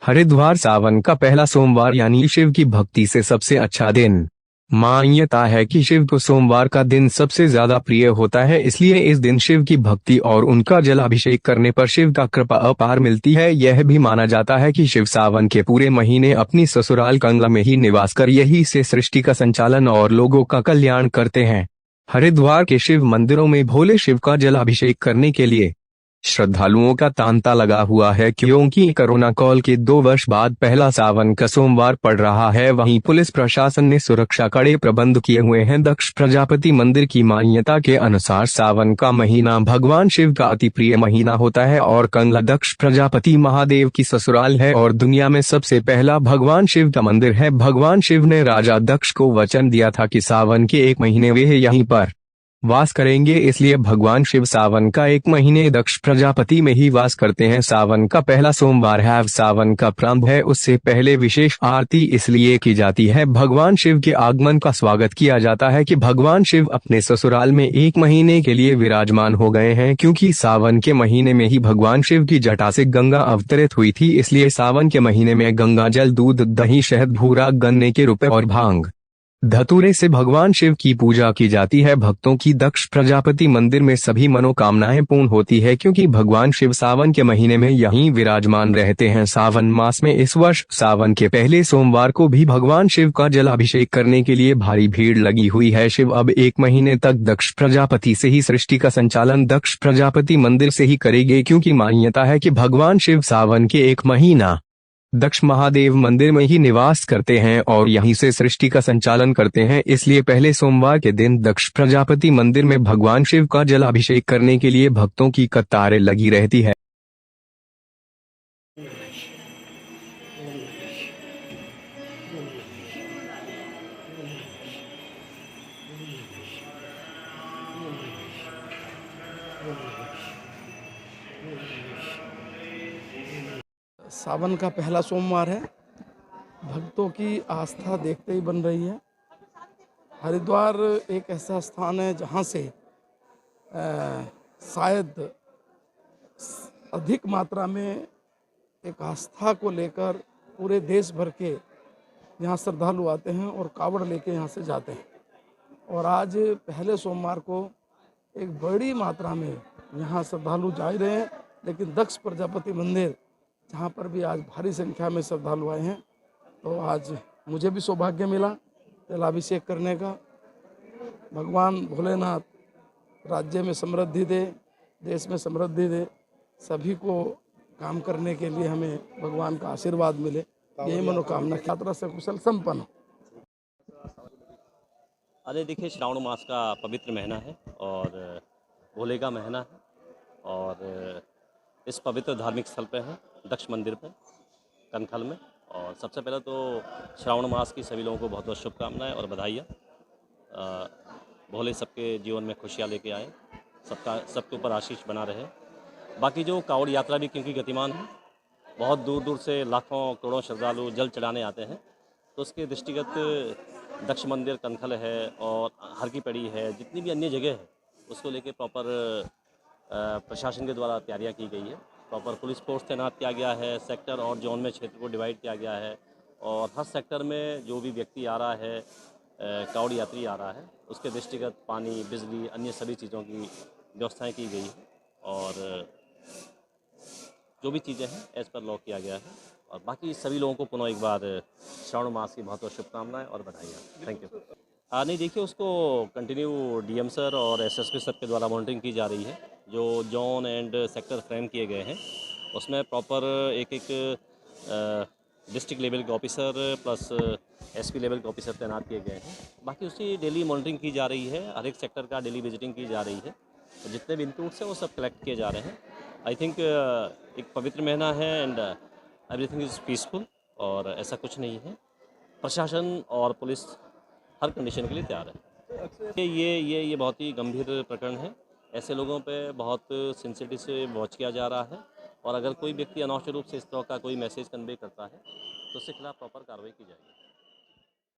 हरिद्वार सावन का पहला सोमवार यानी शिव की भक्ति से सबसे अच्छा दिन। मान्यता है कि शिव को सोमवार का दिन सबसे ज्यादा प्रिय होता है, इसलिए इस दिन शिव की भक्ति और उनका जलाभिषेक करने पर शिव का कृपा अपार मिलती है। यह भी माना जाता है कि शिव सावन के पूरे महीने अपनी ससुराल कंगला में ही निवास कर यही से सृष्टि का संचालन और लोगों का कल्याण करते हैं। हरिद्वार के शिव मंदिरों में भोले शिव का जलाभिषेक करने के लिए श्रद्धालुओं का तांता लगा हुआ है, क्योंकि कोरोना काल के 2 वर्ष बाद पहला सावन का सोमवार पड़ रहा है। वहीं पुलिस प्रशासन ने सुरक्षा कड़े प्रबंध किए हुए हैं। दक्ष प्रजापति मंदिर की मान्यता के अनुसार सावन का महीना भगवान शिव का अति प्रिय महीना होता है और कंगला दक्ष प्रजापति महादेव की ससुराल है और दुनिया में सबसे पहला भगवान शिव का मंदिर है। भगवान शिव ने राजा दक्ष को वचन दिया था कि सावन के 1 महीने वे यहीं पर वास करेंगे, इसलिए भगवान शिव सावन का 1 महीने दक्ष प्रजापति में ही वास करते हैं। सावन का पहला सोमवार है, सावन का प्रारंभ है, उससे पहले विशेष आरती इसलिए की जाती है। भगवान शिव के आगमन का स्वागत किया जाता है कि भगवान शिव अपने ससुराल में 1 महीने के लिए विराजमान हो गए हैं, क्योंकि सावन के महीने में ही भगवान शिव की जटा से गंगा अवतरित हुई थी। इसलिए सावन के महीने में गंगा जल, दूध, दही, शहद, भूरा, गन्ने के रुपए और भांग धतूरे से भगवान शिव की पूजा की जाती है। भक्तों की दक्ष प्रजापति मंदिर में सभी मनोकामनाएं पूर्ण होती है, क्योंकि भगवान शिव सावन के महीने में यहीं विराजमान रहते हैं। सावन मास में इस वर्ष सावन के पहले सोमवार को भी भगवान शिव का जलाभिषेक करने के लिए भारी भीड़ लगी हुई है। शिव अब 1 महीने तक दक्ष प्रजापति से ही सृष्टि का संचालन दक्ष प्रजापति मंदिर से ही करेंगे, क्योंकि मान्यता है कि भगवान शिव सावन के 1 महीना दक्ष महादेव मंदिर में ही निवास करते हैं और यहीं से सृष्टि का संचालन करते हैं। इसलिए पहले सोमवार के दिन दक्ष प्रजापति मंदिर में भगवान शिव का जलाभिषेक करने के लिए भक्तों की कतारें लगी रहती है। सावन का पहला सोमवार है। भक्तों की आस्था देखते ही बन रही है। हरिद्वार एक ऐसा स्थान है जहाँ से शायद अधिक मात्रा में एक आस्था को लेकर पूरे देश भर के यहाँ श्रद्धालु आते हैं और कावड़ लेके यहाँ से जाते हैं। और आज पहले सोमवार को एक बड़ी मात्रा में यहाँ श्रद्धालु जा ही रहे हैं, लेकिन दक्ष प्रजापति मंदिर जहाँ पर भी आज भारी संख्या में श्रद्धालु आए हैं। तो आज मुझे भी सौभाग्य मिला जलाभिषेक करने का। भगवान भोलेनाथ राज्य में समृद्धि दे, देश में समृद्धि दे, सभी को काम करने के लिए हमें भगवान का आशीर्वाद मिले, यही मनोकामना। यात्रा से कुशल संपन्न हो। अरे देखिए, श्रावण मास का पवित्र महीना है और भोले का महीना है और इस पवित्र धार्मिक स्थल पे है दक्ष मंदिर पे कनखल में। और सबसे पहले तो श्रावण मास की सभी लोगों को बहुत बहुत शुभकामनाएं और बधाइयाँ। भोले सबके जीवन में खुशियाँ लेके आए, सबके ऊपर आशीष बना रहे। बाकी जो कावड़ यात्रा भी क्योंकि गतिमान है, बहुत दूर दूर से लाखों करोड़ों श्रद्धालु जल चढ़ाने आते हैं, तो उसके दृष्टिगत दक्ष मंदिर कनखल है और हर की पेड़ी है, जितनी भी अन्य जगह है उसको लेके प्रॉपर प्रशासन के द्वारा तैयारियां की गई है। प्रॉपर पुलिस फोर्स तैनात किया गया है, सेक्टर और जोन में क्षेत्र को डिवाइड किया गया है और हर सेक्टर में जो भी व्यक्ति आ रहा है, कावड़ यात्री आ रहा है, उसके दृष्टिगत पानी, बिजली, अन्य सभी चीज़ों की व्यवस्थाएं की गई है और जो भी चीज़ें हैं एज पर लॉक किया गया है। और बाकी सभी लोगों को पुनः एक बार श्रावण मास की बहुत बहुत शुभकामनाएं और बधाइयाँ। Thank you. नहीं देखिए, उसको कंटिन्यू डीएम सर और एसएसपी सर के द्वारा मॉनिटरिंग की जा रही है। जो जोन एंड सेक्टर फ्रेम किए गए हैं उसमें प्रॉपर एक डिस्ट्रिक्ट लेवल के ऑफिसर प्लस एसपी लेवल के ऑफिसर तैनात किए गए हैं। बाकी उसकी डेली मॉनिटरिंग की जा रही है, हर एक सेक्टर का डेली विजिटिंग की जा रही है। तो जितने भी इनपुट्स हैं वो सब कलेक्ट किए जा रहे हैं। आई थिंक एक पवित्र महीना है एंड एवरीथिंग इज़ पीसफुल और ऐसा कुछ नहीं है। प्रशासन और पुलिस हर कंडीशन के लिए तैयार है। ये बहुत ही गंभीर प्रकरण है। ऐसे लोगों पे बहुत सेंसिटिव से वॉच किया जा रहा है और अगर कोई व्यक्ति अनावश्यक रूप से इस तरह का कोई मैसेज कन्वे करता है तो उसके खिलाफ प्रॉपर कार्रवाई की जाएगी।